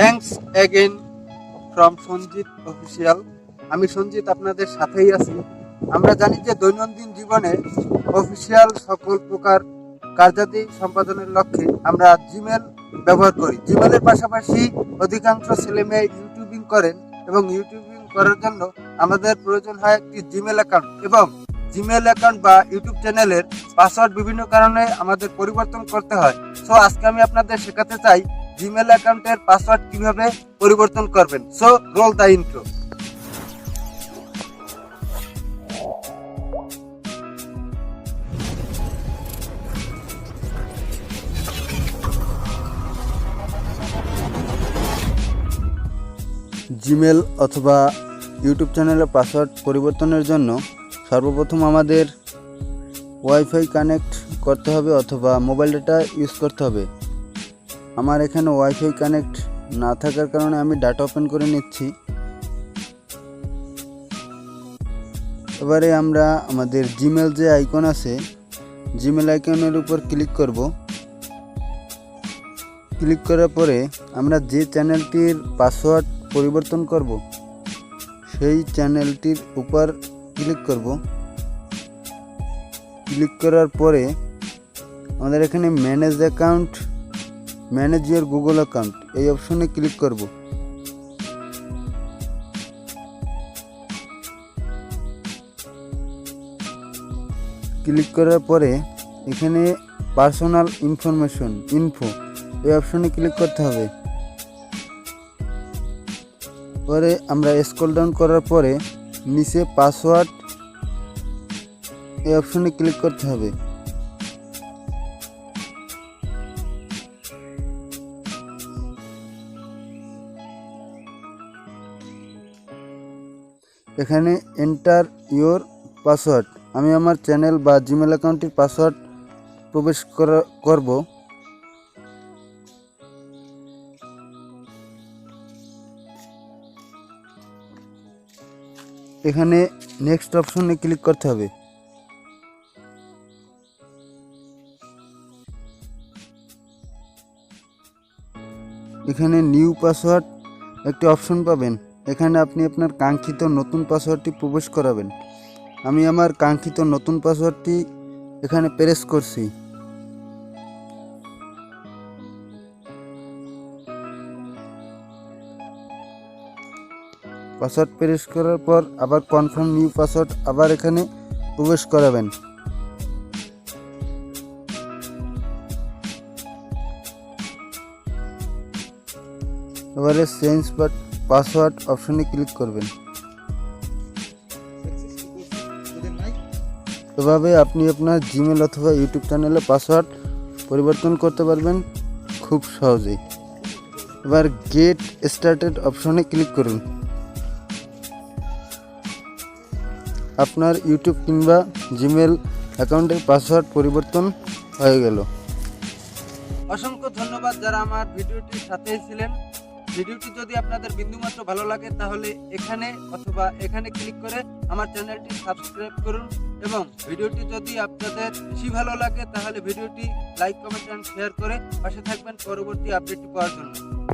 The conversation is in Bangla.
Thanks again from Sanjit official. আমি সঞ্জিত আপনাদের সাথেই আছি। আমরা জানি যে দৈনন্দিন জীবনে অফিসিয়াল সকল প্রকার কার্যাদি সম্পাদনের লক্ষ্যে আমরা জিমেল ব্যবহার করি। জিমেলের পাশাপাশি অধিকাংশ ছেলে মেয়ে ইউটিউবিং করেন এবং ইউটিউবিং করার জন্য আমাদের প্রয়োজন হয় একটি জিমেল অ্যাকাউন্ট, এবং জিমেল অ্যাকাউন্ট বা ইউটিউব চ্যানেলের পাসওয়ার্ড বিভিন্ন কারণে আমাদের পরিবর্তন করতে হয়। সো আজকে আমি আপনাদের শেখাতে চাই জিমেল অ্যাকাউন্টের পাসওয়ার্ড কিভাবে পরিবর্তন করবেন। So role the intro. Gmail অথবা ইউটিউব চ্যানেলের পাসওয়ার্ড পরিবর্তনের জন্য সর্বপ্রথম আমাদের ওয়াইফাই কানেক্ট করতে হবে অথবা মোবাইল ডাটা ইউজ করতে হবে। আমার এখানে ওয়াইফাই কানেক্ট না থাকার কারণে আমি ডাটা ওপেন করে নিচ্ছি। এবারে আমরা আমাদের জিমেল যে আইকন আছে, জিমেল আইকনের উপর ক্লিক করব। ক্লিক করার পরে আমরা যে চ্যানেলটির পাসওয়ার্ড পরিবর্তন করব সেই চ্যানেলটির উপর ক্লিক করব। ক্লিক করার পরে আমাদের এখানে manage account, manage your Google account এই অপশনে ক্লিক করব। ক্লিক করার পরে এখানে পার্সোনাল ইনফরমেশন ইনফো এই অপশনে ক্লিক করতে হবে। পরে আমরা স্ক্রল ডাউন করার পরে নিচে পাসওয়ার্ড এই অপশনে ক্লিক করতে হবে। এখানে এন্টার ইওর পাসওয়ার্ড, আমি আমার চ্যানেল বা জিমেল অ্যাকাউন্টের পাসওয়ার্ড প্রবেশ করব। এখানে নেক্সট অপশনে ক্লিক করতে হবে। এখানে নিউ পাসওয়ার্ড একটি অপশন পাবেন। এখানে আপনি আপনার কাঙ্ক্ষিত নতুন পাসওয়ার্ডটি প্রবেশ করাবেন। আমি আমার কাঙ্ক্ষিত নতুন পাসওয়ার্ডটি এখানে প্রেস করছি। পাসওয়ার্ড প্রেস করার পর আবার কনফার্ম নিউ পাসওয়ার্ড আবার এখানে প্রবেশ করাবেন। এবারে চেঞ্জ পাসওয়ার্ড অপশনে ক্লিক করবেন। এভাবে আপনি আপনার জিমেল অথবা ইউটিউব চ্যানেলে পাসওয়ার্ড পরিবর্তন করতে পারবেন খুব সহজেই। এবার গেট স্টার্টেড অপশনে ক্লিক করুন। আপনার ইউটিউব কিংবা জিমেল অ্যাকাউন্টের পাসওয়ার্ড পরিবর্তন হয়ে গেল। অসংখ্য ধন্যবাদ যারা আমার ভিডিওটির সাথেই ছিলেন। ভিডিওটি যদি আপনাদের বিন্দুমাত্র ভালো লাগে তাহলে এখানে অথবা এখানে ক্লিক করে আমার চ্যানেলটি সাবস্ক্রাইব করুন, এবং ভিডিওটি যদি আপনাদের বেশি ভালো লাগে তাহলে ভিডিওটি লাইক, কমেন্ট এন্ড শেয়ার করে পাশে থাকবেন পরবর্তী আপডেটটি পাওয়ার জন্য।